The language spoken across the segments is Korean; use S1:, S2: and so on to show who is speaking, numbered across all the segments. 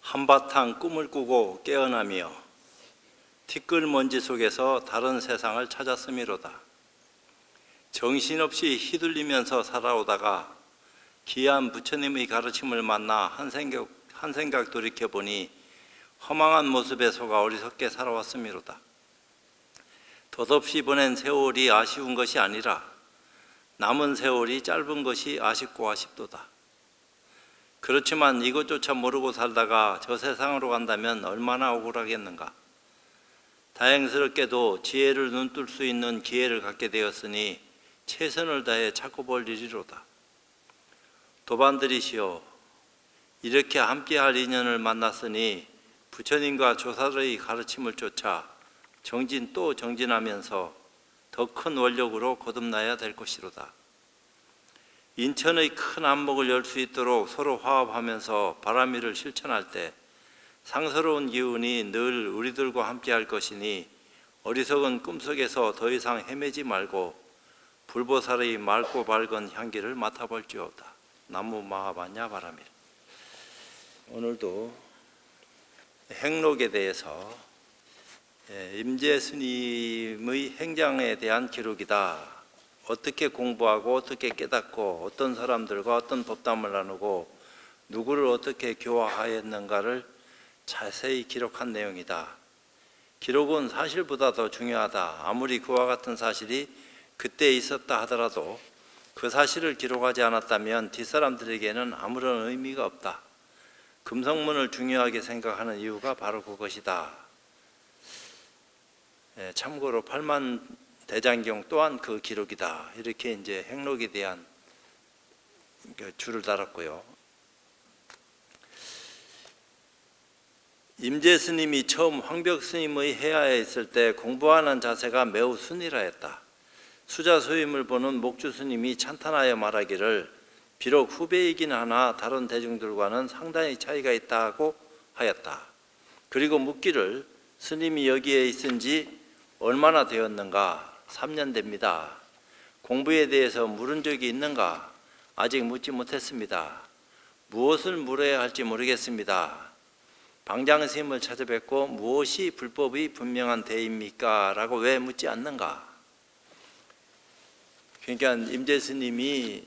S1: 한바탕 꿈을 꾸고 깨어나며 티끌먼지 속에서 다른 세상을 찾았음이로다. 정신없이 휘둘리면서 살아오다가 귀한 부처님의 가르침을 만나 한 생각 돌이켜보니 허망한 모습에 속아 어리석게 살아왔음이로다. 덧없이 보낸 세월이 아쉬운 것이 아니라 남은 세월이 짧은 것이 아쉽고 아쉽도다. 그렇지만 이것조차 모르고 살다가 저 세상으로 간다면 얼마나 억울하겠는가. 다행스럽게도 지혜를 눈뜰 수 있는 기회를 갖게 되었으니 최선을 다해 찾고 볼 일이로다. 도반들이시여, 이렇게 함께할 인연을 만났으니 부처님과 조사의 가르침을 쫓아 정진 또 정진하면서 더 큰 원력으로 거듭나야 될 것이로다. 인천의 큰 안목을 열 수 있도록 서로 화합하면서 바람일을 실천할 때 상서로운 기운이 늘 우리들과 함께할 것이니 어리석은 꿈속에서 더 이상 헤매지 말고 불보살의 맑고 밝은 향기를 맡아볼지어다. 나무 마하반야 바람일. 오늘도 행록에 대해서 임재 스님의 행장에 대한 기록이다. 어떻게 공부하고 어떻게 깨닫고 어떤 사람들과 어떤 법담을 나누고 누구를 어떻게 교화하였는가를 자세히 기록한 내용이다. 기록은 사실보다 더 중요하다. 아무리 그와 같은 사실이 그때 있었다 하더라도 그 사실을 기록하지 않았다면 뒷사람들에게는 아무런 의미가 없다. 금성문을 중요하게 생각하는 이유가 바로 그것이다. 참고로 팔만 대장경 또한 그 기록이다. 이렇게 이제 행록에 대한 줄을 달았고요. 임재 스님이 처음 황벽 스님의 해하에 있을 때 공부하는 자세가 매우 순이라했다. 수자 소임을 보는 목주 스님이 찬탄하여 말하기를 비록 후배이긴 하나 다른 대중들과는 상당히 차이가 있다고 하였다. 그리고 묻기를 스님이 여기에 있은 지 얼마나 되었는가? 3년 됩니다. 공부에 대해서 물은 적이 있는가? 아직 묻지 못했습니다. 무엇을 물어야 할지 모르겠습니다. 방장스님을 찾아뵙고 무엇이 불법의 분명한 대입니까? 라고 왜 묻지 않는가? 그러니까 임재 스님이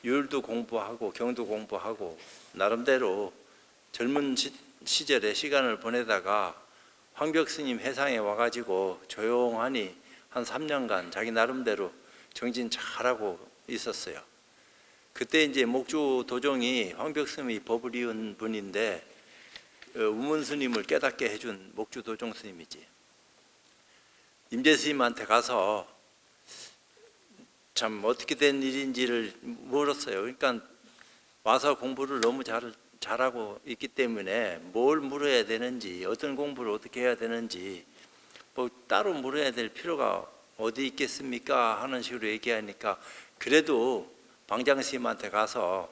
S1: 율도 공부하고 경도 공부하고 나름대로 젊은 시절에 시간을 보내다가 황벽 스님 해상에 와가지고 조용하니 한 3년간 자기 나름대로 정진 잘하고 있었어요. 그때 이제 목주 도종이 황벽 스님이 법을 이은 분인데 우문 스님을 깨닫게 해준 목주 도종 스님이지. 임재 스님한테 가서 참 어떻게 된 일인지를 물었어요. 그러니까 와서 공부를 너무 잘하고 있기 때문에 뭘 물어야 되는지, 어떤 공부를 어떻게 해야 되는지 뭐 따로 물어야 될 필요가 어디 있겠습니까? 하는 식으로 얘기하니까 그래도 방장스님한테 가서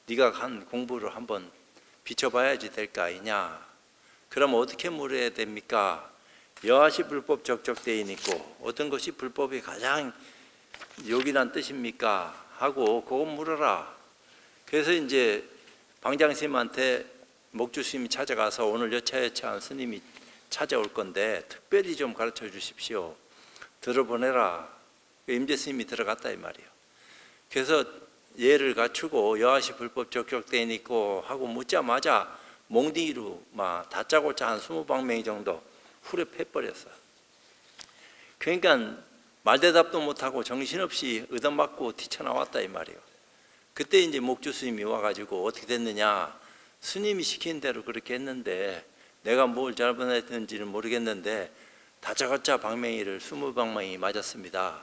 S1: 네가 한 공부를 한번 비춰봐야지 될 거 아니냐. 그럼 어떻게 물어야 됩니까? 여하시 불법 적적대인 있고 어떤 것이 불법이 가장 요긴한 뜻입니까? 하고 그거 물어라. 그래서 이제 방장스님한테 목주스님이 찾아가서 오늘 여차여차한 스님이 찾아올 건데 특별히 좀 가르쳐 주십시오. 들어보내라. 임재 스님이 들어갔다 이 말이에요. 그래서 예를 갖추고 여하시 불법 적적대인 있고 하고 묻자마자 몽둥이로 막 다짜고짜 한 20방맹이 정도 후려 패버렸어요. 그러니까 말대답도 못하고 정신없이 의담맞고 튀쳐나왔다 이 말이에요. 그때 이제 목주 스님이 와가지고 어떻게 됐느냐. 스님이 시킨 대로 그렇게 했는데 내가 뭘 잘못했는지는 모르겠는데 다짜고짜 방맹이를 20방맹이 맞았습니다.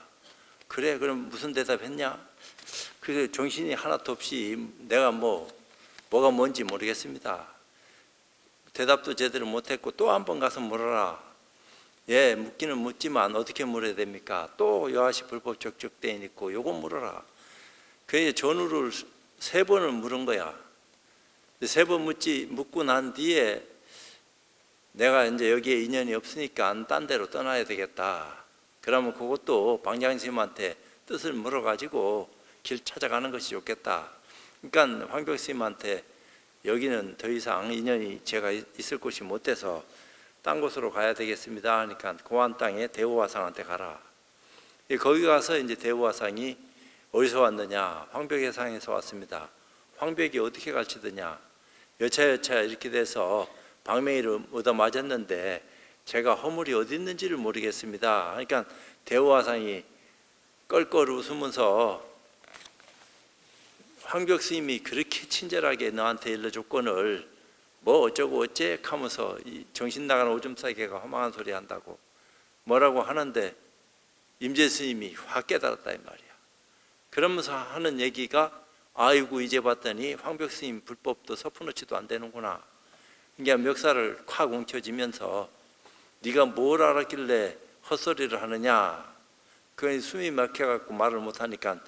S1: 그래 그럼 무슨 대답했냐? 그래서 정신이 하나도 없이 내가 뭐가 뭔지 모르겠습니다. 대답도 제대로 못했고 또 한 번 가서 물어라. 예, 묻기는 묻지만 어떻게 물어야 됩니까? 또 여하시 불법 적적대인 있고 요거 물어라. 그래서 전우를 3번을 물은 거야. 3번 묻고 난 뒤에 내가 이제 여기에 인연이 없으니까 딴 데로 떠나야 되겠다. 그러면 그것도 방장스님한테 뜻을 물어가지고 길 찾아가는 것이 좋겠다. 그러니까 황벽스님한테 여기는 더 이상 인연이 제가 있을 곳이 못 돼서 딴 곳으로 가야 되겠습니다 하니까 고안 땅에 대우화상한테 가라. 거기 가서 이제 대우화상이 어디서 왔느냐? 황벽해상에서 왔습니다. 황벽이 어떻게 가르치더냐? 여차여차 이렇게 돼서 방맹이를 얻어 맞았는데 제가 허물이 어디 있는지를 모르겠습니다. 그러니까 대우화상이 껄껄 웃으면서 황벽 스님이 그렇게 친절하게 너한테 일러줬건을 뭐 어쩌고 어째 하면서 정신 나가는 오줌 싸개가 허망한 소리 한다고 뭐라고 하는데 임재 스님이 확 깨달았다 이 말이야. 그러면서 하는 얘기가 아이고 이제 봤더니 황벽 스님 불법도 서푼어치도 안 되는구나. 그러니까 멱살을 콱 움켜쥐면서 네가 뭘 알았길래 헛소리를 하느냐. 그 숨이 막혀갖고 말을 못하니까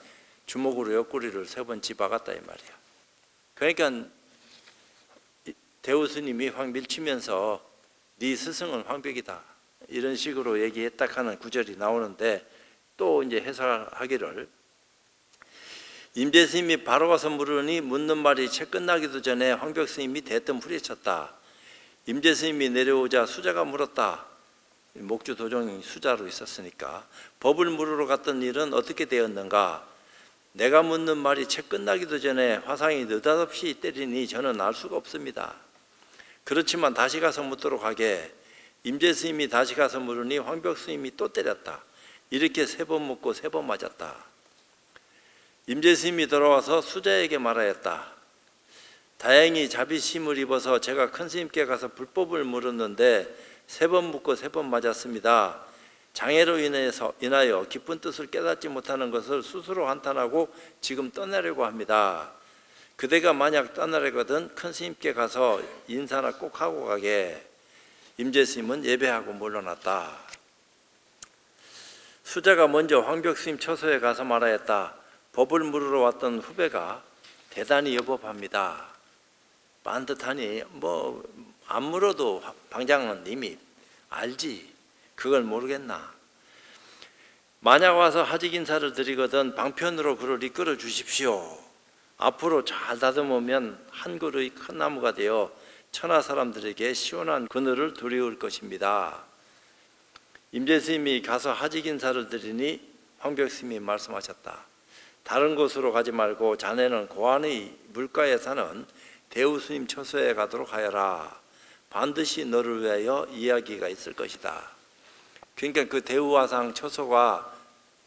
S1: 주먹으로 옆구리를 3번 집어갔다 이 말이야. 그러니까 대우 스님이 확 밀치면서 네 스승은 황벽이다 이런 식으로 얘기했다 하는 구절이 나오는데 또 이제 해설하기를 임재 스님이 바로 가서 물으니 묻는 말이 채 끝나기도 전에 황벽 스님이 대뜸 후려쳤다. 임재 스님이 내려오자 수자가 물었다. 목주 도종이 수자로 있었으니까 법을 물으러 갔던 일은 어떻게 되었는가? 내가 묻는 말이 채 끝나기도 전에 화상이 느닷없이 때리니 저는 알 수가 없습니다. 그렇지만 다시 가서 묻도록 하게. 임재 스님이 다시 가서 물으니 황벽 스님이 또 때렸다. 이렇게 3번 묻고 3번 맞았다. 임재 스님이 돌아와서 수자에게 말하였다. 다행히 자비심을 입어서 제가 큰 스님께 가서 불법을 물었는데 3번 묻고 3번 맞았습니다. 장애로 인하여 깊은 뜻을 깨닫지 못하는 것을 스스로 한탄하고 지금 떠나려고 합니다. 그대가 만약 떠나려거든 큰 스님께 가서 인사나 꼭 하고 가게. 임재 스님은 예배하고 물러났다. 수자가 먼저 황벽 스님 처소에 가서 말하였다. 법을 물으러 왔던 후배가 대단히 여법합니다. 반듯하니 뭐 안 물어도 방장은 이미 알지. 그걸 모르겠나. 만약 와서 하직 인사를 드리거든 방편으로 그를 이끌어 주십시오. 앞으로 잘 다듬으면 한 그루의 큰 나무가 되어 천하 사람들에게 시원한 그늘을 두리울 것입니다. 임재 스님이 가서 하직 인사를 드리니 황벽 스님이 말씀하셨다. 다른 곳으로 가지 말고 자네는 고안의 물가에 사는 대우 스님 처소에 가도록 하여라. 반드시 너를 위하여 이야기가 있을 것이다. 그러니까 그 대우화상 처소가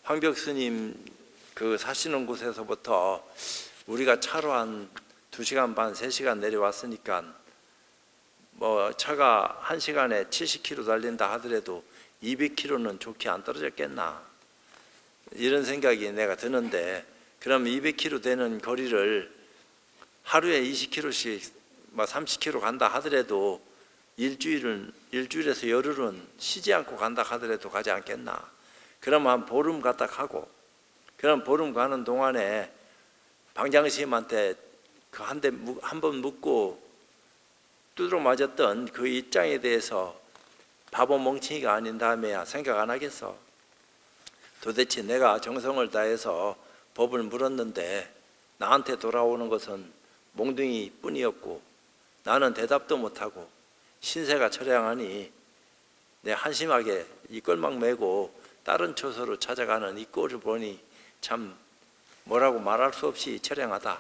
S1: 황벽 스님 그 사시는 곳에서부터 우리가 차로 한 2시간 반, 3시간 내려왔으니까 뭐 차가 1시간에 70km 달린다 하더라도 200km는 좋게 안 떨어졌겠나 이런 생각이 내가 드는데 그럼 200km 되는 거리를 하루에 20km씩 30km 간다 하더라도 일주일에서 열흘은 쉬지 않고 간다 하더라도 가지 않겠나. 그럼 한 보름 갔다 가고 그럼 보름 가는 동안에 방장스님한테 그 한 번 묻고 두드러 맞았던 그 입장에 대해서 바보 멍청이가 아닌 다음에야 생각 안 하겠어. 도대체 내가 정성을 다해서 법을 물었는데 나한테 돌아오는 것은 몽둥이 뿐이었고 나는 대답도 못하고 신세가 처량하니 내 한심하게 이 꼴막 메고 다른 처소로 찾아가는 이 꼴을 보니 참 뭐라고 말할 수 없이 처량하다.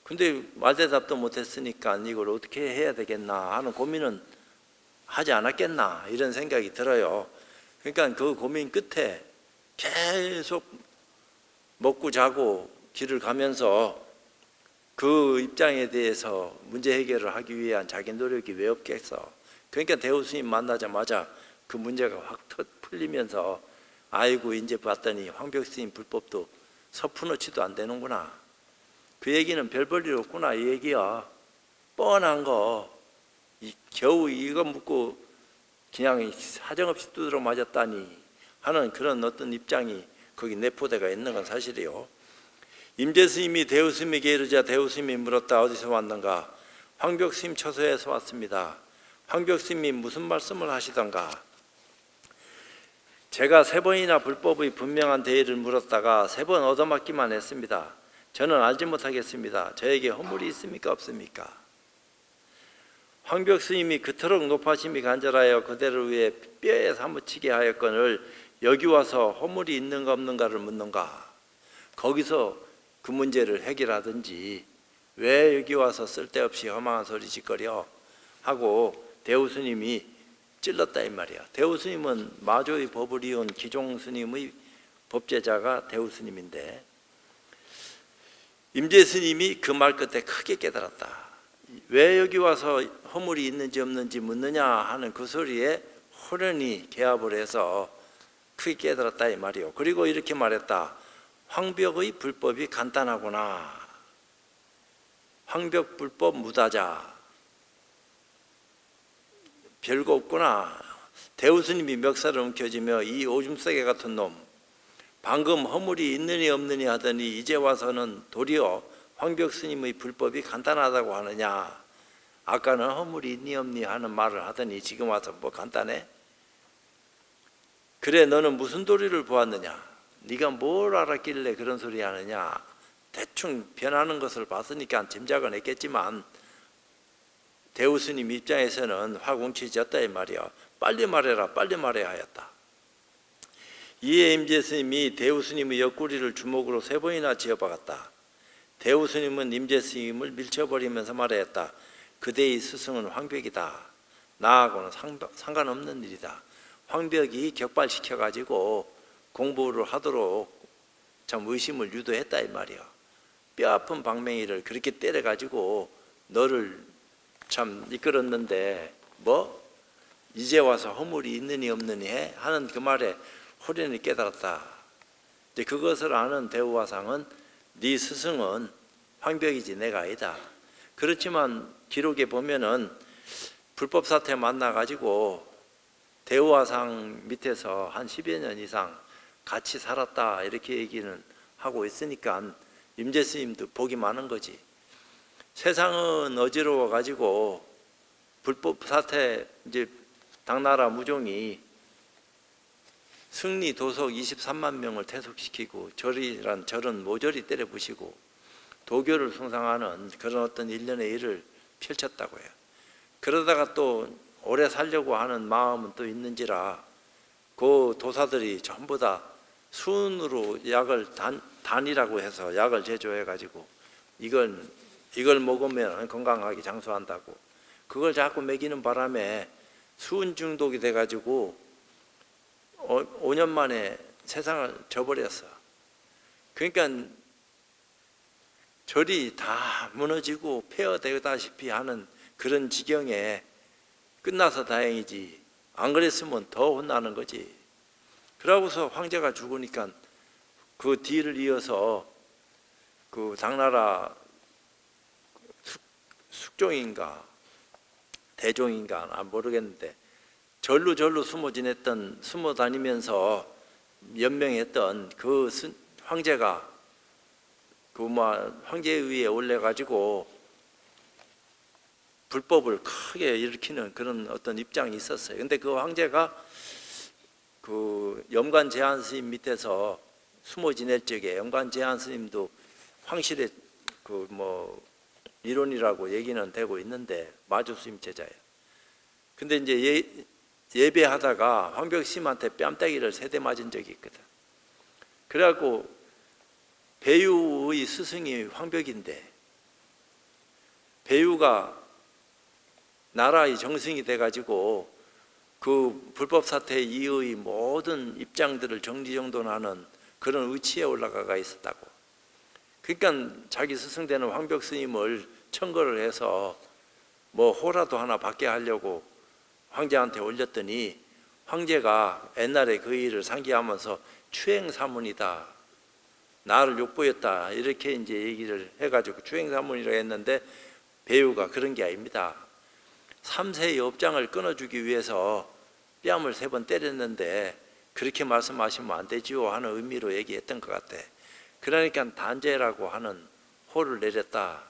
S1: 근데 말대답도 못했으니까 이걸 어떻게 해야 되겠나 하는 고민은 하지 않았겠나 이런 생각이 들어요. 그러니까 그 고민 끝에 계속 먹고 자고 길을 가면서 그 입장에 대해서 문제 해결을 하기 위한 자기 노력이 왜 없겠어. 그러니까 대우 스님 만나자마자 그 문제가 확 풀리면서 아이고 이제 봤더니 황벽 스님 불법도 서푼어치도 안 되는구나. 그 얘기는 별 볼 일 없구나 이 얘기야. 뻔한 거 겨우 이거 묻고 그냥 사정없이 두드러 맞았다니 하는 그런 어떤 입장이 거기 내포되어 있는 건 사실이요. 임재 스님이 대우 스님에게 이르자 대우 스님이 물었다. 어디서 왔는가? 황벽 스님 처소에서 왔습니다. 황벽 스님이 무슨 말씀을 하시던가? 제가 3번이나 불법의 분명한 대의를 물었다가 3번 얻어맞기만 했습니다. 저는 알지 못하겠습니다. 저에게 허물이 있습니까 없습니까? 황벽 스님이 그토록 높아심이 간절하여 그대를 위해 뼈에 사무치게 하였거늘 여기 와서 허물이 있는가 없는가를 묻는가? 거기서 그 문제를 해결하든지 왜 여기 와서 쓸데없이 허망한 소리 짓거려 하고 대우 스님이 찔렀다 이 말이야. 대우 스님은 마조의 법을 이은 기종 스님의 법제자가 대우 스님인데, 임재 스님이 그 말 끝에 크게 깨달았다. 왜 여기 와서 허물이 있는지 없는지 묻느냐 하는 그 소리에 호련히 개합을 해서 크게 깨달았다 이 말이요. 그리고 이렇게 말했다. 황벽의 불법이 간단하구나. 황벽 불법 무다자. 별거 없구나. 대우스님이 멱살을 움켜쥐며 이 오줌싸개 같은 놈, 방금 허물이 있느니 없느니 하더니 이제 와서는 도리어 황벽 스님의 불법이 간단하다고 하느냐. 아까는 허물이 있니 없니 하는 말을 하더니 지금 와서 뭐 간단해? 그래 너는 무슨 도리를 보았느냐? 네가 뭘 알았길래 그런 소리 하느냐? 대충 변하는 것을 봤으니까 짐작은 했겠지만 대우 스님 입장에서는 확 움켜쥐었다 이 말이야. 빨리 말해라 빨리 말해야 하였다. 이에 임재 스님이 대우 스님의 옆구리를 주먹으로 3번이나 쥐어박았다. 대우 스님은 임재 스님을 밀쳐버리면서 말하였다. 그대의 스승은 황벽이다. 나하고는 상관없는 일이다. 황벽이 격발시켜가지고 공부를 하도록 참 의심을 유도했다 이 말이야. 뼈아픈 방맹이를 그렇게 때려가지고 너를 참 이끌었는데 뭐 이제 와서 허물이 있느니 없느니 해? 하는 그 말에 호련히 깨달았다. 이제 그것을 아는 대우화상은 네 스승은 황벽이지 내가 아니다. 그렇지만 기록에 보면은 불법 사태 만나가지고 대우화상 밑에서 한 10여 년 이상 같이 살았다 이렇게 얘기는 하고 있으니까 임재 스님도 복이 많은 거지. 세상은 어지러워 가지고 불법 사태 이제 당나라 무종이 승리 도석 23만 명을 퇴속시키고 절은 모조리 때려 부시고 도교를 숭상하는 그런 어떤 일련의 일을 펼쳤다고 해요. 그러다가 또 오래 살려고 하는 마음은 또 있는지라 그 도사들이 전부 다 순으로 약을 단이라고 해서 약을 제조해 가지고 이걸 먹으면 건강하게 장수한다고 그걸 자꾸 먹이는 바람에 수은 중독이 돼 가지고 5년 만에 세상을 져버렸어. 그러니까 절이 다 무너지고 폐허되다시피 하는 그런 지경에 끝나서 다행이지 안 그랬으면 더 혼나는 거지. 그러고서 황제가 죽으니까 그 뒤를 이어서 그 당나라 숙종인가 대종인가 모르겠는데 절로 숨어 다니면서 연명했던 그 황제가 황제에 의해 올려 가지고 불법을 크게 일으키는 그런 어떤 입장이 있었어요. 근데 그 황제가 그 염관 제한 스님 밑에서 숨어 지낼 적에 염관 제한 스님도 황실의 그 이론이라고 얘기는 되고 있는데 마주 스님 제자예요. 근데 이제 예배하다가 황벽 스님한테 뺨때기를 3대 맞은 적이 있거든. 그래갖고 배유의 스승이 황벽인데 배유가 나라의 정승이 돼가지고 그 불법 사태 이의 모든 입장들을 정리정돈하는 그런 위치에 올라가 있었다고. 그러니까 자기 스승되는 황벽 스님을 청거를 해서 호라도 하나 받게 하려고 황제한테 올렸더니 황제가 옛날에 그 일을 상기하면서 추행사문이다. 나를 욕보였다. 이렇게 이제 얘기를 해가지고 추행사문이라고 했는데 배우가 그런 게 아닙니다. 3세의 업장을 끊어주기 위해서 뺨을 3번 때렸는데 그렇게 말씀하시면 안 되지요 하는 의미로 얘기했던 것 같아. 그러니까 단죄라고 하는 호를 내렸다.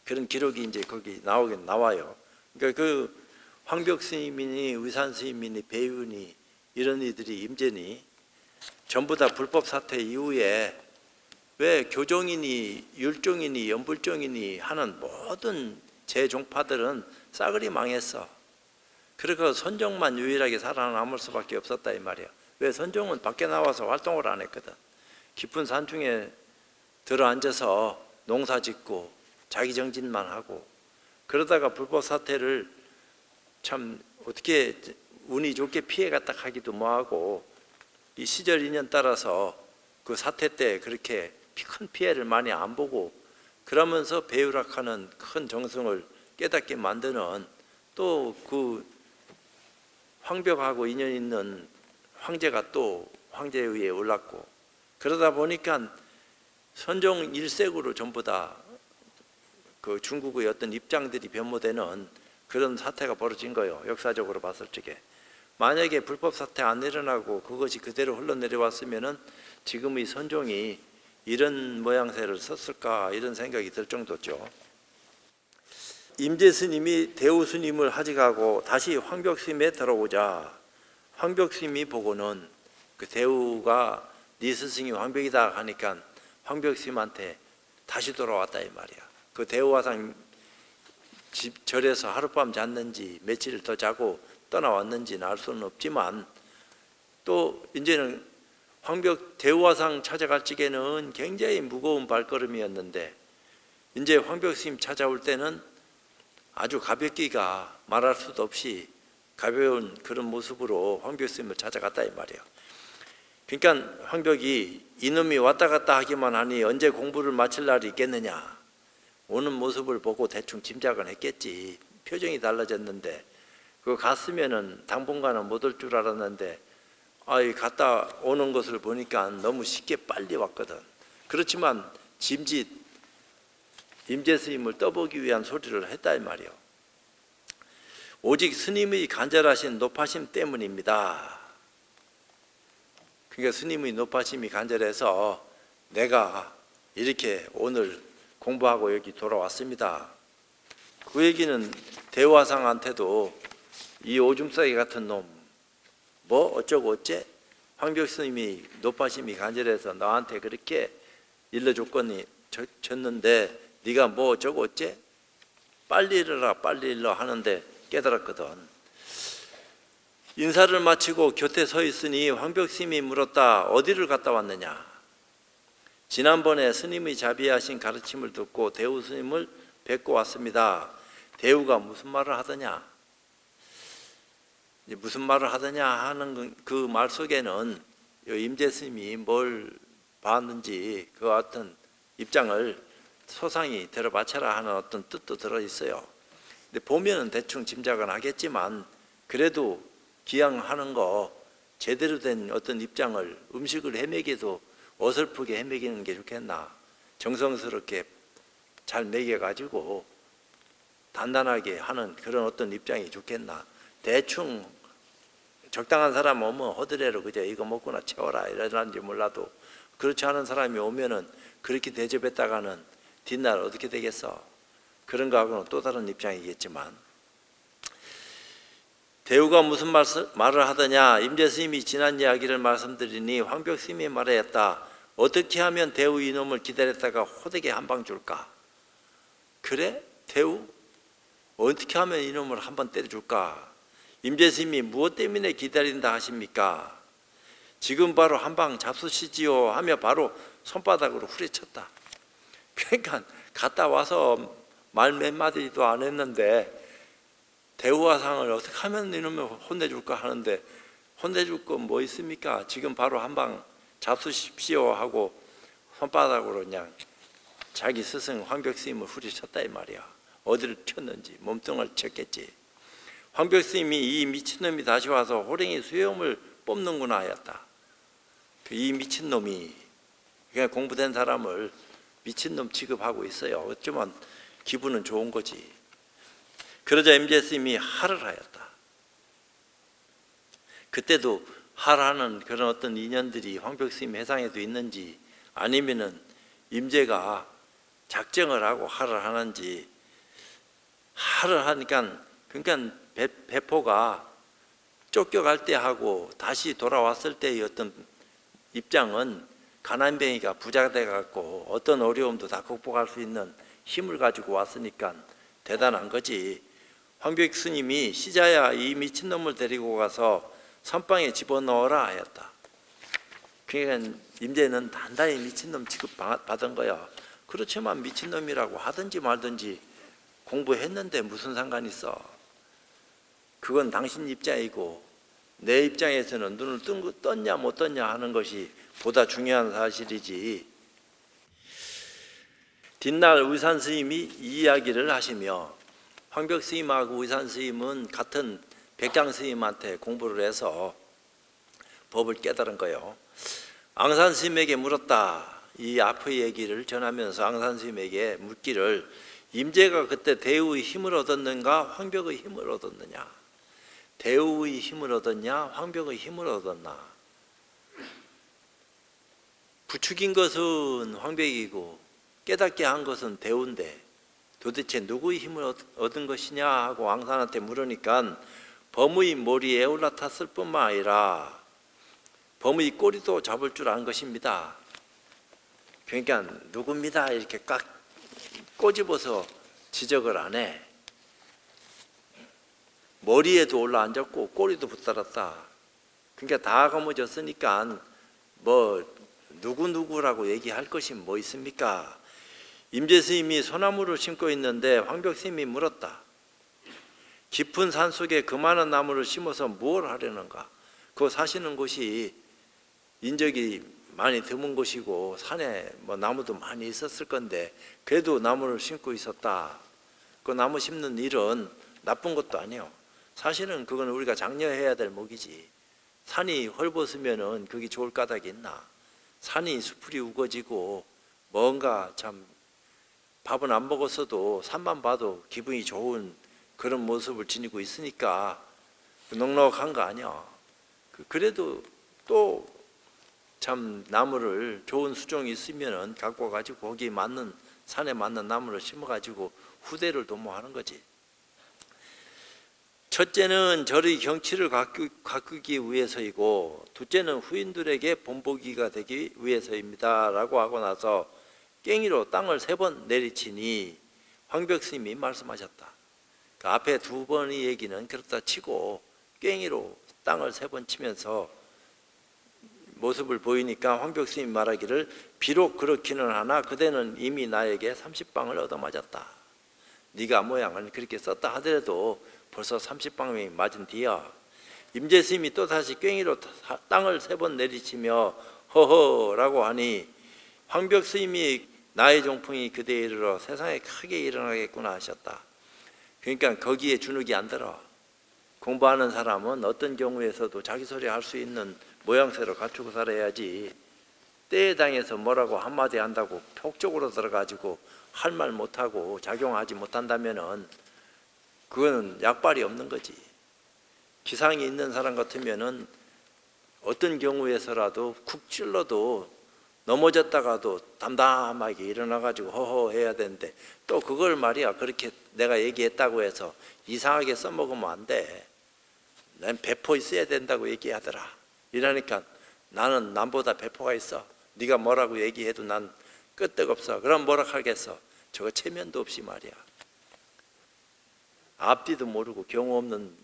S1: 그런 기록이 이제 거기 나와요. 그러니까 그 황벽 스님이니 의산 스님이니 배윤이 이런 이들이 임제니 전부 다 불법 사태 이후에 왜 교종이니 율종이니 연불종이니 하는 모든 제종파들은 싸그리 망했어. 그러니까 선종만 유일하게 살아남을 수밖에 없었다 이 말이야. 왜? 선종은 밖에 나와서 활동을 안 했거든. 깊은 산중에 들어앉아서 농사 짓고 자기 정진만 하고, 그러다가 불법 사태를 참 어떻게 운이 좋게 피해갔다 하기도 뭐하고, 이 시절 인연 따라서 그 사태 때 그렇게 큰 피해를 많이 안 보고, 그러면서 배유락하는 큰 정성을 깨닫게 만드는, 또 그 황벽하고 인연 있는 황제가 또 황제 위에 올랐고, 그러다 보니까 선종 일색으로 전부 다 그 중국의 어떤 입장들이 변모되는 그런 사태가 벌어진 거예요. 역사적으로 봤을 적에. 만약에 불법 사태 안 일어나고 그것이 그대로 흘러내려왔으면은 지금의 선종이 이런 모양새를 썼을까, 이런 생각이 들 정도죠. 임재 스님이 대우 스님을 하직하고 다시 황벽 스님에 들어오자, 황벽 스님이 보고는 그 대우가 네 스승이 황벽이다 하니까 황벽 스님한테 다시 돌아왔다 이 말이야. 그 대우화상 절에서 하룻밤 잤는지 며칠을 더 자고 떠나왔는지는 알 수는 없지만, 또 이제는 황벽 대우화상 찾아갈 적에는 굉장히 무거운 발걸음이었는데, 이제 황벽 스님 찾아올 때는 아주 가볍기가 말할 수도 없이 가벼운 그런 모습으로 황벽 스님을 찾아갔다 이 말이에요. 그러니까 황벽이 이놈이 왔다 갔다 하기만 하니 언제 공부를 마칠 날이 있겠느냐, 오는 모습을 보고 대충 짐작은 했겠지. 표정이 달라졌는데, 그거 갔으면은 당분간은 못 올 줄 알았는데, 갔다 오는 것을 보니까 너무 쉽게 빨리 왔거든. 그렇지만 짐짓 임재 스님을 떠보기 위한 소리를 했다 이 말이요. 오직 스님의 간절하신 높아심 때문입니다. 그러니까 스님의 높아심이 간절해서 내가 이렇게 오늘 공부하고 여기 돌아왔습니다. 그 얘기는 대화상한테도 이 오줌싸기 같은 놈 뭐 어쩌고 어째, 황벽 스님이 높아심이 간절해서 너한테 그렇게 일러줬거니 줬는데 네가 뭐 어쩌고 어째, 빨리 일어라 빨리 일러 하는데 깨달았거든. 인사를 마치고 곁에 서 있으니 황벽 스님이 물었다. 어디를 갔다 왔느냐? 지난번에 스님의 자비하신 가르침을 듣고 대우 스님을 뵙고 왔습니다. 대우가 무슨 말을 하더냐? 무슨 말을 하더냐 하는 그 말 속에는 임재 스님이 뭘 봤는지 그 어떤 입장을 소상히 들어바쳐라 하는 어떤 뜻도 들어있어요. 근데 보면은 대충 짐작은 하겠지만, 그래도 기양하는 거 제대로 된 어떤 입장을, 음식을 헤매기도 어설프게 헤매기는 게 좋겠나, 정성스럽게 잘 먹여가지고 단단하게 하는 그런 어떤 입장이 좋겠나. 대충 적당한 사람 오면 허드레로 그저 이거 먹고나 채워라 이러는지 몰라도, 그렇지 않은 사람이 오면은 그렇게 대접했다가는 뒷날 어떻게 되겠어? 그런 거하고는 또 다른 입장이겠지만, 대우가 무슨 말을 하더냐? 임재 스님이 지난 이야기를 말씀드리니 황벽 스님이 말하였다. 어떻게 하면 대우 이놈을 기다렸다가 호되게 한 방 줄까? 그래? 대우? 어떻게 하면 이놈을 한 번 때려줄까? 임재 스님이 무엇 때문에 기다린다 하십니까? 지금 바로 한 방 잡수시지요 하며 바로 손바닥으로 후려쳤다. 그러니까 갔다 와서 말 몇 마디도 안 했는데 대우화상을 어떻게 하면 이놈을 혼내줄까 하는데, 혼내줄 건 뭐 있습니까? 지금 바로 한 방 잡수십시오 하고 손바닥으로 그냥 자기 스승 황벽 스님을 후려쳤다 이 말이야. 어디를 쳤는지 몸뚱을 쳤겠지. 황벽 스님이 이 미친놈이 다시 와서 호랭이 수염을 뽑는구나 하였다. 이 미친놈이 그냥 공부된 사람을 미친놈 취급하고 있어요. 어쩌면 기분은 좋은 거지. 그러자 임재 스님이 하를 하였다. 그때도 하라는 그런 어떤 인연들이 황벽 스님 해상에도 있는지, 아니면은 임재가 작정을 하고 하를 하는지. 하를 하니까, 그러니까 배포가 쫓겨갈 때 하고 다시 돌아왔을 때의 어떤 입장은 가난뱅이가 부자가 돼갖고 어떤 어려움도 다 극복할 수 있는 힘을 가지고 왔으니까 대단한 거지. 황벽 스님이 시자야 이 미친놈을 데리고 가서 선방에 집어넣어라 하였다. 그러니까 임재는 단단히 미친놈 취급받은 거야. 그렇지만 미친놈이라고 하든지 말든지 공부했는데 무슨 상관이 있어. 그건 당신 입장이고 내 입장에서는 눈을 떴냐 못 떴냐 하는 것이 보다 중요한 사실이지. 뒷날 의산 스님이 이 이야기를 하시며, 황벽 스님하고 의산 스님은 같은 백장 스님한테 공부를 해서 법을 깨달은 거예요. 앙산 스님에게 물었다. 이 앞의 얘기를 전하면서 앙산 스님에게 묻기를, 임재가 그때 대우의 힘을 얻었는가 황벽의 힘을 얻었느냐. 대우의 힘을 얻었냐 황벽의 힘을 얻었나. 부추긴 것은 황벽이고 깨닫게 한 것은 대우인데 도대체 누구의 힘을 얻은 것이냐 하고 앙산한테 물으니까 범의 머리에 올라탔을 뿐만 아니라 범의 꼬리도 잡을 줄 안 것입니다. 그러니까 누굽니다 이렇게 꽉 꼬집어서 지적을 안 해. 머리에도 올라앉았고 꼬리도 붙들었다. 그러니까 다 거머졌으니까 뭐 누구라고 얘기할 것이 뭐 있습니까? 임재 스님이 소나무를 심고 있는데 황벽 스님이 물었다. 깊은 산 속에 그 많은 나무를 심어서 무엇을 하려는가? 그 사시는 곳이 인적이 많이 드문 곳이고 산에 뭐 나무도 많이 있었을 건데 그래도 나무를 심고 있었다. 그 나무 심는 일은 나쁜 것도 아니에요. 사실은 그건 우리가 장려해야 될 목이지. 산이 헐벗으면은 그게 좋을 까닭이 있나? 산이 수풀이 우거지고 뭔가 참 밥은 안 먹었어도 산만 봐도 기분이 좋은 그런 모습을 지니고 있으니까 넉넉한 거 아니야. 그래도 또 참 나무를 좋은 수종이 있으면은 갖고 가지고 거기 맞는 산에 맞는 나무를 심어 가지고 후대를 도모하는 거지. 첫째는 절의 경치를 가꾸기 위해서이고 둘째는 후인들에게 본보기가 되기 위해서입니다 라고 하고 나서 깽이로 땅을 3번 내리치니 황벽 스님이 말씀하셨다. 그 앞에 2번의 얘기는 그렇다 치고 깽이로 땅을 3번 치면서 모습을 보이니까 황벽 스님 말하기를, 비록 그렇기는 하나 그대는 이미 나에게 30방을 얻어맞았다. 네가 모양을 그렇게 썼다 하더라도 벌써 30방이 맞은 뒤야. 임재 스님이 또다시 꽹이로 땅을 3번 내리치며 허허라고 하니 황벽 스님이 나의 종풍이 그대에 이르러 세상에 크게 일어나겠구나 하셨다. 그러니까 거기에 주눅이 안 들어. 공부하는 사람은 어떤 경우에서도 자기 소리 할 수 있는 모양새로 갖추고 살아야지. 때에 당해서 뭐라고 한마디 한다고 폭적으로 들어가지고 할 말 못하고 작용하지 못한다면은 그거는 약발이 없는 거지. 기상이 있는 사람 같으면은 어떤 경우에서라도 쿡 찔러도 넘어졌다가도 담담하게 일어나가지고 허허 해야 되는데 또 그걸 말이야 그렇게 내가 얘기했다고 해서 이상하게 써먹으면 안 돼. 난 배포 있어야 된다고 얘기하더라. 이러니까 나는 남보다 배포가 있어. 네가 뭐라고 얘기해도 난 끄떡없어. 그럼 뭐라 하겠어. 저거 체면도 없이 말이야. 앞뒤도 모르고 경우 없는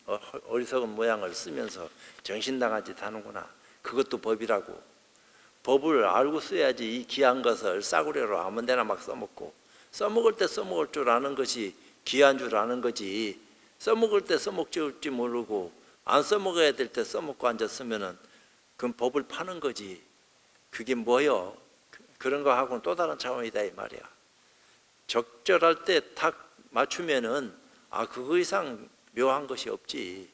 S1: 어리석은 모양을 쓰면서 정신나간 짓 하는구나. 그것도 법이라고. 법을 알고 써야지. 이 귀한 것을 싸구려로 아무 데나 막 써먹고, 써먹을 때 써먹을 줄 아는 것이 귀한 줄 아는 거지. 써먹을 때 써먹지 모르고 안 써먹어야 될 때 써먹고 앉았으면은 그건 법을 파는 거지. 그게 뭐요? 그런 거 하고는 또 다른 차원이다 이 말이야. 적절할 때 탁 맞추면은 그거 이상 묘한 것이 없지.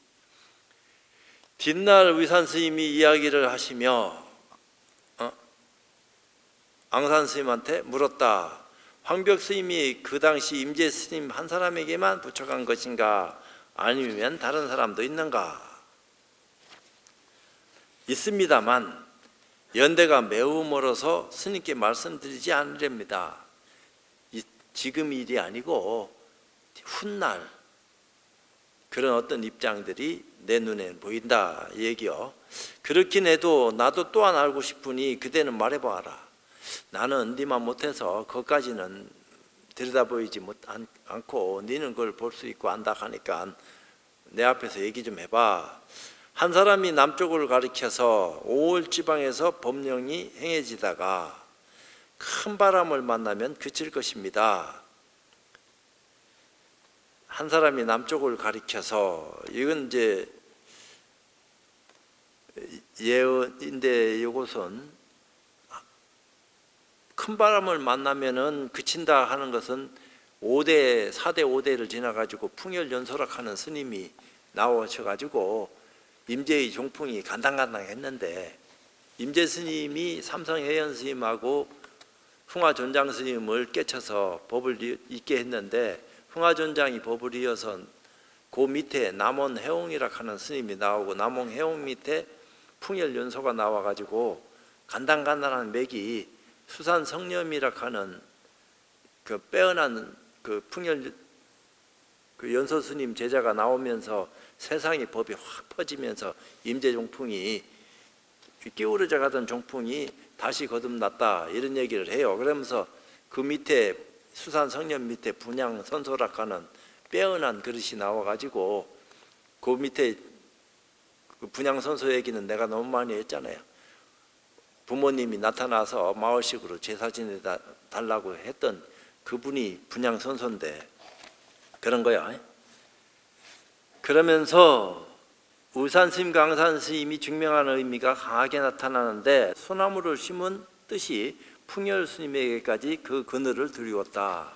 S1: 뒷날 의산 스님이 이야기를 하시며 앙산 스님한테 물었다. 황벽 스님이 그 당시 임재 스님 한 사람에게만 부처간 것인가 아니면 다른 사람도 있는가? 있습니다만 연대가 매우 멀어서 스님께 말씀드리지 않으렵니다. 지금 일이 아니고 훗날 그런 어떤 입장들이 내 눈에 보인다 얘기요. 그렇긴 해도 나도 또한 알고 싶으니 그대는 말해봐라. 나는 네만 못해서 그것까지는 들여다보이지 않고 너는 그걸 볼 수 있고 안다 하니까 내 앞에서 얘기 좀 해봐. 한 사람이 남쪽을 가리켜서 5월 지방에서 법령이 행해지다가 큰 바람을 만나면 그칠 것입니다. 한 사람이 남쪽을 가리켜서, 이건 이제 예언인데 이것은 큰 바람을 만나면은 그친다 하는 것은 4대 5대를 지나가지고 풍열연소락하는 스님이 나오셔가지고 임재의 종풍이 간당간당했는데, 임재 스님이 삼성해연 스님하고 흥화존장 스님을 깨쳐서 법을 잇게 했는데, 흥화존장이 법을 이어서 그 밑에 남원해옹이라 하는 스님이 나오고, 남원해옹 밑에 풍열연소가 나와가지고 간당간당한 맥이 수산성념이라 하는 그 빼어난 그 풍열 그 연소 스님 제자가 나오면서 세상의 법이 확 퍼지면서 임재종풍이 기울어져 가던 종풍이 다시 거듭났다, 이런 얘기를 해요. 그러면서 그 밑에 수산성념 밑에 분양선소라 하는 빼어난 그릇이 나와가지고 그 밑에 그 분양선소 얘기는 내가 너무 많이 했잖아요. 부모님이 나타나서 마을식으로 제사 지내다 달라고 했던 그분이 분양선소인데 그런 거야. 그러면서 울산스님, 강산스님이 증명하는 의미가 강하게 나타나는데, 소나무를 심은 뜻이 풍열스님에게까지 그 그늘을 드리웠다.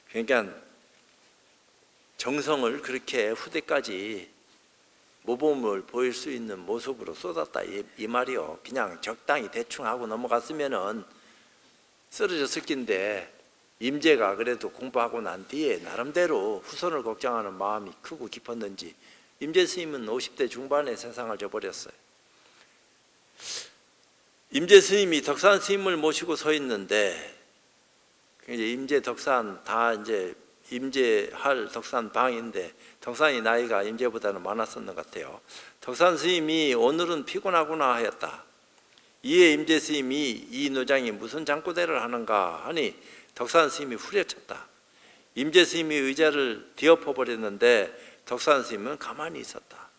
S1: 그러니까 정성을 그렇게 후대까지 모범을 보일 수 있는 모습으로 쏟았다, 이 말이요. 그냥 적당히 대충 하고 넘어갔으면은 쓰러졌을 낀데, 임재가 그래도 공부하고 난 뒤에 나름대로 후손을 걱정하는 마음이 크고 깊었는지 임재 스님은 50대 중반에 세상을 져버렸어요. 임재 스님이 덕산 스님을 모시고 서 있는데, 이제 임재 덕산 다 이제 임재할 덕산 방인데, 덕산이 나이가 임재보다는 많았었는 것 같아요. 덕산 스님이 오늘은 피곤하구나 하였다. 이에 임재 스님이 이 노장이 무슨 장구대를 하는가 하니 덕산 스님이 후려쳤다. 임재 스님이 의자를 뒤엎어버렸는데 덕산 스님은 가만히 있었다.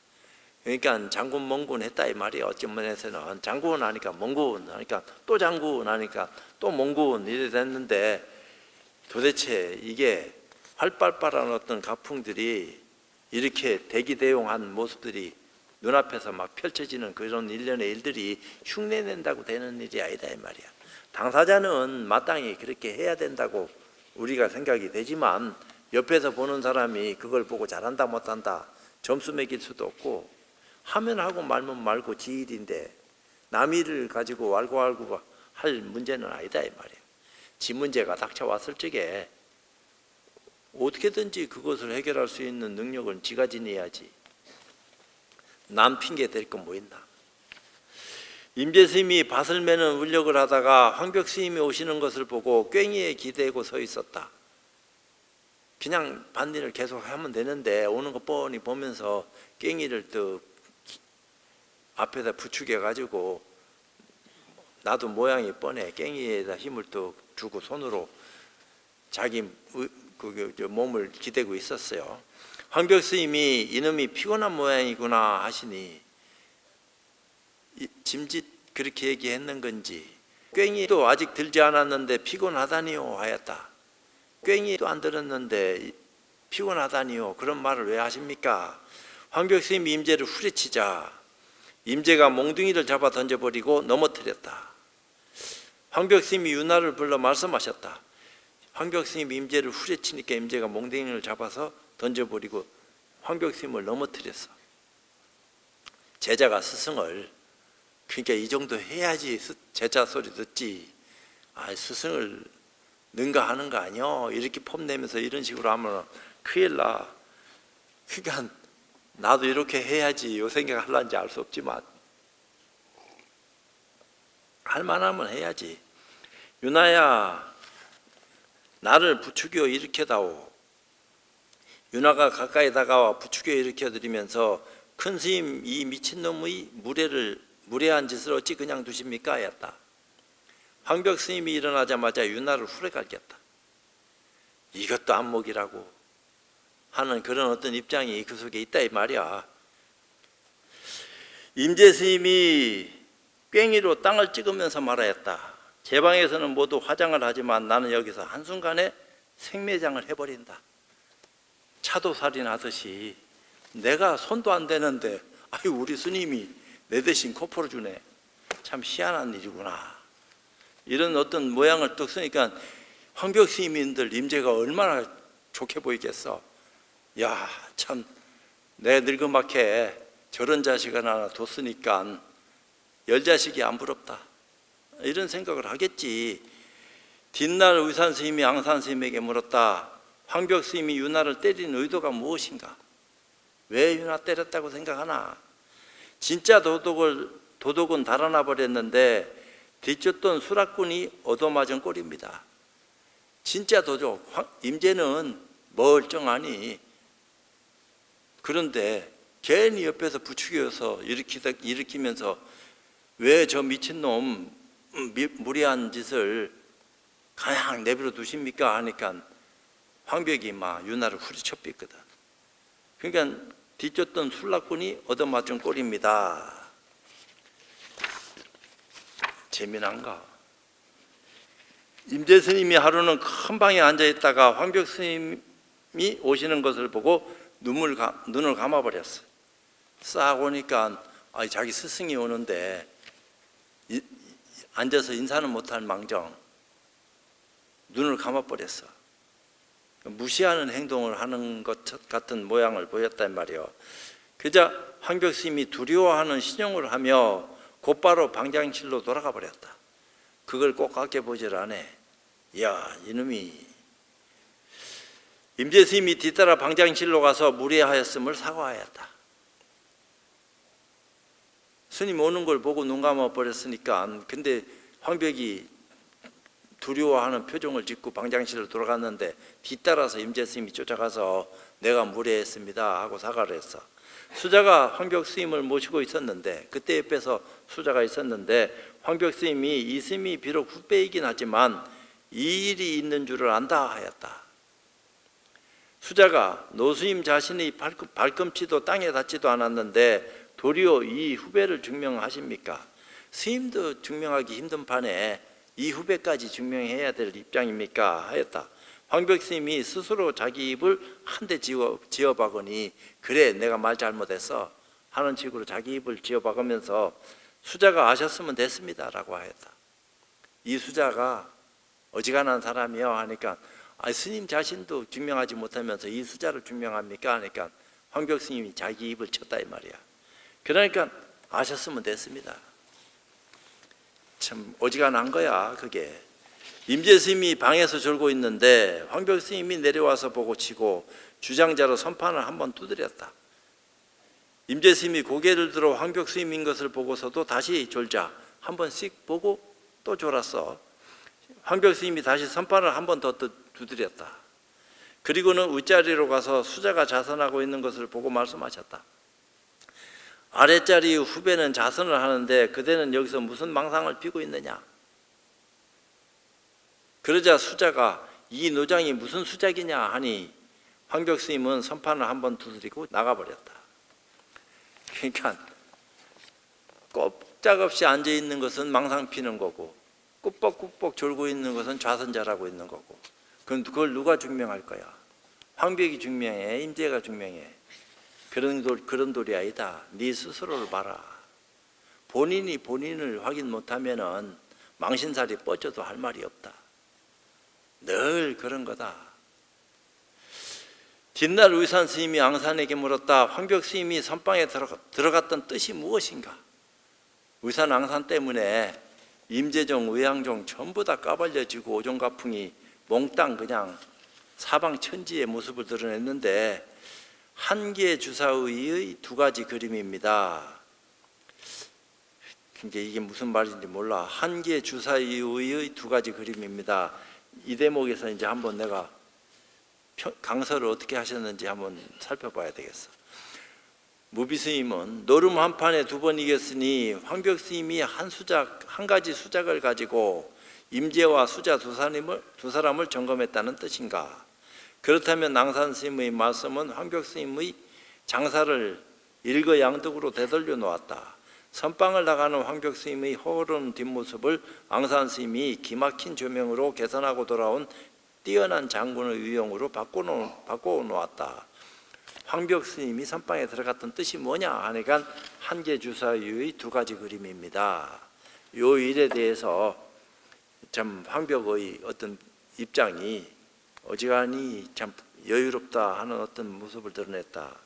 S1: 그러니까 장군 멍군 했다 이 말이에요. 어떤 면에서는 장군 하니까 멍군 하니까 또 장군 하니까 또 멍군 이래 됐는데, 도대체 이게 활발발한 어떤 가풍들이 이렇게 대기대용한 모습들이 눈앞에서 막 펼쳐지는 그런 일련의 일들이 흉내낸다고 되는 일이 아니다 이 말이야. 당사자는 마땅히 그렇게 해야 된다고 우리가 생각이 되지만, 옆에서 보는 사람이 그걸 보고 잘한다 못한다 점수 매길 수도 없고, 하면 하고 말면 말고 지 일인데 남 일을 가지고 알고 할 문제는 아니다 이 말이에요. 지 문제가 닥쳐왔을 적에 어떻게든지 그것을 해결할 수 있는 능력은 지가 지녀야지. 남 핑계 댈 건 뭐 있나. 임재 스님이 밭을 매는 울력을 하다가 황벽 스님이 오시는 것을 보고 꽹이에 기대고 서 있었다. 그냥 밭일을 계속 하면 되는데 오는 거 뻔히 보면서 꽹이를 또 앞에다 부축해 가지고, 나도 모양이 뻔해, 꽹이에다 힘을 또 주고 손으로 자기 몸을 기대고 있었어요. 황벽 스님이 이놈이 피곤한 모양이구나 하시니 짐짓 그렇게 얘기했는 건지, 꽹이도 아직 들지 않았는데 피곤하다니요 하였다. 꽹이도 안 들었는데 피곤하다니요 그런 말을 왜 하십니까? 황벽 스님이 임재를 후려치자 임재가 몽둥이를 잡아 던져버리고 넘어뜨렸다. 황벽 스님이 윤화를 불러 말씀하셨다. 황벽 스님이 임재를 후려치니까 임재가 몽둥이를 잡아서 던져버리고 황벽 스님을 넘어뜨렸어. 제자가 스승을, 그러니까 이 정도 해야지 제자 소리 듣지, 스승을 능가하는 거 아니요 이렇게 폼내면서 이런 식으로 하면 큰일 나. 그러니까 나도 이렇게 해야지 요 생각하려는지 알 수 없지만 할 만하면 해야지. 윤화야, 나를 부추겨 일으켜다오. 윤화가 가까이 다가와 부추겨 일으켜드리면서 큰 스님 이 미친놈의 무례한 짓을 어찌 그냥 두십니까? 하였다. 황벽 스님이 일어나자마자 윤화를 후레 갈겼다. 이것도 안목이라고 하는 그런 어떤 입장이 그 속에 있다 이 말이야. 임재 스님이 꽹이로 땅을 찍으면서 말하였다. 제 방에서는 모두 화장을 하지만 나는 여기서 한순간에 생매장을 해버린다. 차도살인 하듯이 내가 손도 안 대는데 아유 우리 스님이 내 대신 코 풀어주네. 참 희한한 일이구나. 이런 어떤 모양을 뚝 쓰니까 황벽 스님인들 임재가 얼마나 좋게 보이겠어. 야, 참 내 늙은막해 저런 자식을 하나 뒀으니까 열 자식이 안 부럽다. 이런 생각을 하겠지. 뒷날 의산 스님이 앙산 스님에게 물었다. 황벽 스님이 윤화를 때린 의도가 무엇인가? 왜 윤화 때렸다고 생각하나? 진짜 도둑은 달아나 버렸는데 뒤쫓던 수락꾼이 얻어맞은 꼴입니다. 진짜 도둑 임재는 멀쩡하니 그런데 괜히 옆에서 부추겨서 일으키면서 왜 저 미친놈 무리한 짓을 그냥 내버려 두십니까? 하니까 황벽이 막 윤화를 후리쳐 삐거든. 그러니까 뒤쫓던 술락꾼이 얻어맞은 꼴입니다. 재미난가? 임재 스님이 하루는 큰 방에 앉아 있다가 황벽 스님이 오시는 것을 보고 눈을 감아버렸어. 싹 오니까 자기 스승이 오는데 앉아서 인사는 못할 망정 눈을 감아버렸어. 무시하는 행동을 하는 것 같은 모양을 보였단 말이요. 그자 황벽 스님이 두려워하는 신용을 하며 곧바로 방장실로 돌아가 버렸다. 그걸 꼭 아껴보질 않아. 야, 이놈이. 임재 스님이 뒤따라 방장실로 가서 무례하였음을 사과하였다. 스님 오는 걸 보고 눈 감아버렸으니까 근데 황벽이 두려워하는 표정을 짓고 방장실로 돌아갔는데 뒤따라서 임재 스님이 쫓아가서 내가 무례했습니다 하고 사과를 했어. 수자가 황벽 스님을 모시고 있었는데 그때 옆에서 수자가 있었는데 황벽 스님이 이 스님이 비록 후배이긴 하지만 이 일이 있는 줄을 안다 하였다. 수자가 노스님 자신의 발꿈치도 땅에 닿지도 않았는데 도리어 이 후배를 증명하십니까? 스님도 증명하기 힘든 판에 이 후배까지 증명해야 될 입장입니까? 하였다. 황벽 스님이 스스로 자기 입을 한 대 지어박으니 그래 내가 말 잘못했어 하는 식으로 자기 입을 지어박으면서 수자가 아셨으면 됐습니다 라고 하였다. 이 수자가 어지간한 사람이요 하니까 스님 자신도 증명하지 못하면서 이 수자를 증명합니까? 하니까 황벽 스님이 자기 입을 쳤다 이 말이야. 그러니까 아셨으면 됐습니다. 참 어지간한 거야 그게. 임재 스님이 방에서 졸고 있는데 황벽 스님이 내려와서 보고 치고 주장자로 선판을 한번 두드렸다. 임재 스님이 고개를 들어 황벽 스님인 것을 보고서도 다시 졸자 한번 씩 보고 또 졸았어. 황벽 스님이 다시 선판을 한 번 더 두드렸다. 그리고는 윗자리로 가서 수자가 자선하고 있는 것을 보고 말씀하셨다. 아랫자리 후배는 자선을 하는데 그대는 여기서 무슨 망상을 피고 있느냐? 그러자 수자가 이 노장이 무슨 수작이냐 하니 황벽 스님은 선판을 한번 두드리고 나가버렸다. 그러니까 꼼짝없이 앉아있는 것은 망상 피는 거고 꾸벅꾸벅 졸고 있는 것은 좌선자라고 있는 거고 그럼 그걸 누가 증명할 거야? 황벽이 증명해? 임재가 증명해? 그런 돌이 아니다. 네 스스로를 봐라. 본인이 본인을 확인 못하면은 망신살이 뻗쳐도 할 말이 없다. 늘 그런 거다. 뒷날 의산 스님이 앙산에게 물었다. 황벽 스님이 선방에 들어갔던 뜻이 무엇인가? 의산 앙산 때문에 임재종, 의향종 전부 다 까발려지고 오종가풍이 몽땅 그냥 사방천지의 모습을 드러냈는데 한계 주사의의 두 가지 그림입니다. 이게 무슨 말인지 몰라. 한계 주사의의 두 가지 그림입니다. 이 대목에서 이제 한번 내가 강서를 어떻게 하셨는지 한번 살펴봐야 되겠어. 무비 스님은 노름 한 판에 2번 이겼으니 황벽 스님이 한 가지 수작을 가지고 임재와 수자 두 사람을 점검했다는 뜻인가? 그렇다면 앙산 스님의 말씀은 황벽 스님의 장사를 일거양득으로 되돌려 놓았다. 선방을 나가는 황벽 스님의 허름한 뒷모습을 앙산 스님이 기막힌 조명으로 개선하고 돌아온 뛰어난 장군의 유형으로 바꿔 놓았다. 황벽 스님이 선방에 들어갔던 뜻이 뭐냐 하니까 한계주사유의 2가지 그림입니다. 이 일에 대해서 참 황벽의 어떤 입장이 어지간히 참 여유롭다 하는 어떤 모습을 드러냈다.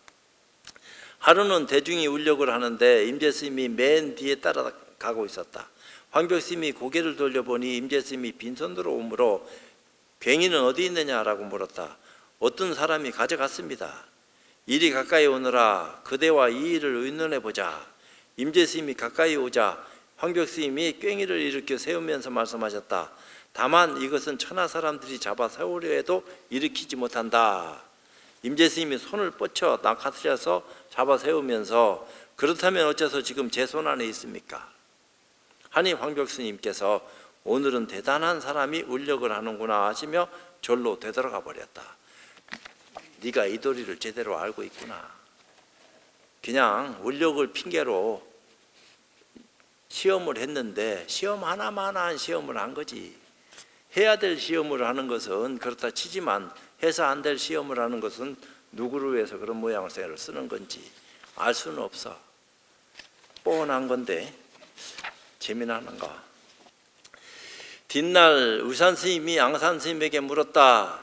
S1: 하루는 대중이 울력을 하는데 임재스님이 맨 뒤에 따라가고 있었다. 황벽 스님이 고개를 돌려보니 임재스님이 빈손으로 오므로 괭이는 어디 있느냐라고 물었다. 어떤 사람이 가져갔습니다. 이리 가까이 오너라. 그대와 이 일을 의논해 보자. 임재스님이 가까이 오자 황벽 스님이 괭이를 일으켜 세우면서 말씀하셨다. 다만 이것은 천하 사람들이 잡아 세우려 해도 일으키지 못한다. 임재스님이 손을 뻗쳐 낙하뜨려서 잡아 세우면서 그렇다면 어째서 지금 제 손 안에 있습니까? 하니 황벽 스님께서 오늘은 대단한 사람이 울력을 하는구나 하시며 절로 되돌아가 버렸다. 네가 이 도리를 제대로 알고 있구나. 그냥 울력을 핑계로 시험을 했는데 시험 하나만한 시험을 한 거지. 해야 될 시험을 하는 것은 그렇다 치지만 해서 안 될 시험을 하는 것은 누구를 위해서 그런 모양새를 쓰는 건지 알 수는 없어. 뻔한 건데 재미나는가. 뒷날 의산 스님이 앙산 스님에게 물었다.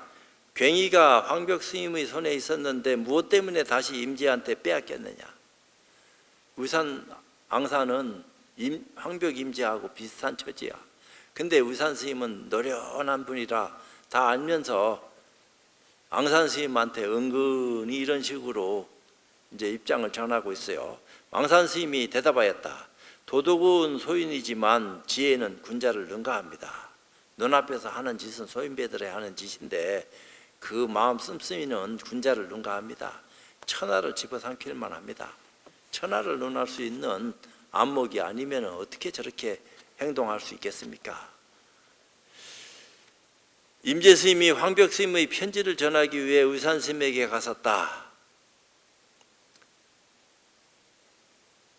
S1: 괭이가 황벽 스님의 손에 있었는데 무엇 때문에 다시 임재한테 빼앗겼느냐. 의산 앙산은 황벽 임재하고 비슷한 처지야. 근데 의산 스님은 노련한 분이라 다 알면서 앙산 스님한테 은근히 이런 식으로 이제 입장을 전하고 있어요. 앙산 스님이 대답하였다. 도덕은 소인이지만 지혜는 군자를 능가합니다. 눈앞에서 하는 짓은 소인배들이 하는 짓인데 그 마음 씀씀이는 군자를 능가합니다. 천하를 집어삼킬만 합니다. 천하를 논할 수 있는 안목이 아니면 어떻게 저렇게 행동할 수 있겠습니까? 임재스님이 황벽 스님의 편지를 전하기 위해 의산 스님에게 갔었다.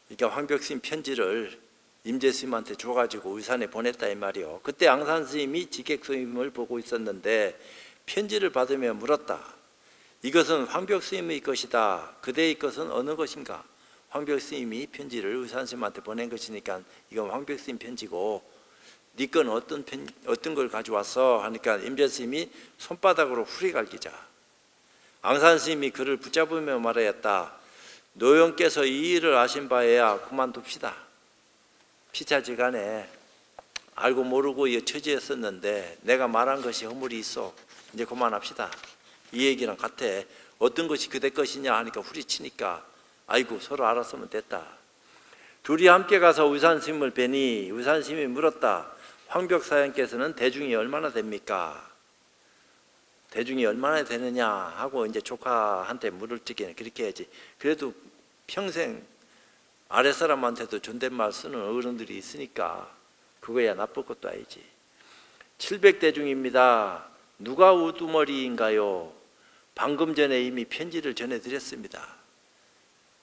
S1: 그러니까 황벽 스님 편지를 임재스님한테 줘가지고 의산에 보냈다 이 말이요. 그때 앙산 스님이 지객 스님을 보고 있었는데 편지를 받으며 물었다. 이것은 황벽 스님의 것이다. 그대의 것은 어느 것인가? 황벽 스님이 편지를 의산 스님한테 보낸 것이니까 이건 황벽 스님 편지고 네 건 어떤 걸 가져왔어? 하니까 임재 스님이 손바닥으로 후리갈기자. 앙산 스님이 그를 붙잡으며 말하였다. 노영께서 이 일을 아신 바에야 그만둡시다. 피차지간에 알고 모르고 처지했었는데 내가 말한 것이 허물이 있어. 이제 그만합시다. 이 얘기랑 같아. 어떤 것이 그대 것이냐 하니까 후리치니까 아이고 서로 알았으면 됐다. 둘이 함께 가서 의산 스님을 뵈니 의산 스님이 물었다. 황벽 사장께서는 대중이 얼마나 됩니까? 대중이 얼마나 되느냐 하고 이제 조카한테 물을 적에는 그렇게 해야지. 그래도 평생 아랫사람한테도 존댓말 쓰는 어른들이 있으니까 그거야 나쁠 것도 아니지. 700대중입니다. 누가 우두머리인가요? 방금 전에 이미 편지를 전해드렸습니다.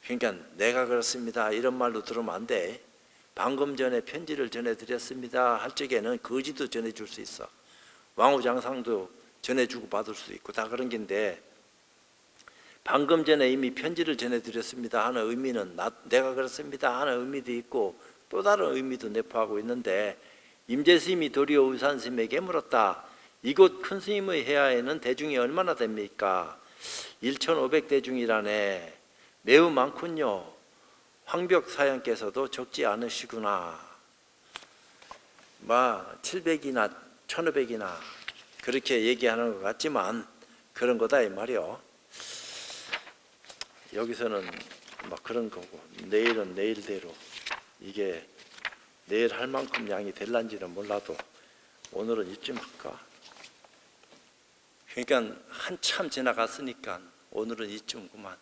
S1: 그러니까 내가 그렇습니다 이런 말로 들으면 안 돼. 방금 전에 편지를 전해드렸습니다 할 적에는 거지도 전해줄 수 있어. 왕후장상도 전해주고 받을 수 있고 다 그런 건데 방금 전에 이미 편지를 전해드렸습니다 하는 의미는 내가 그렇습니다 하는 의미도 있고 또 다른 의미도 내포하고 있는데 임재스님이 도리어 의산 스님에게 물었다. 이곳 큰 스님의 해하에는 대중이 얼마나 됩니까? 1500대중이라네. 매우 많군요. 황벽 사장께서도 적지 않으시구나. 700이나 1500이나 그렇게 얘기하는 것 같지만 그런 거다 이 말이요. 여기서는 그런 거고 내일은 내일대로 이게 내일 할 만큼 양이 될란지는 몰라도 오늘은 이쯤 할까? 그러니까 한참 지나갔으니까 오늘은 이쯤구만.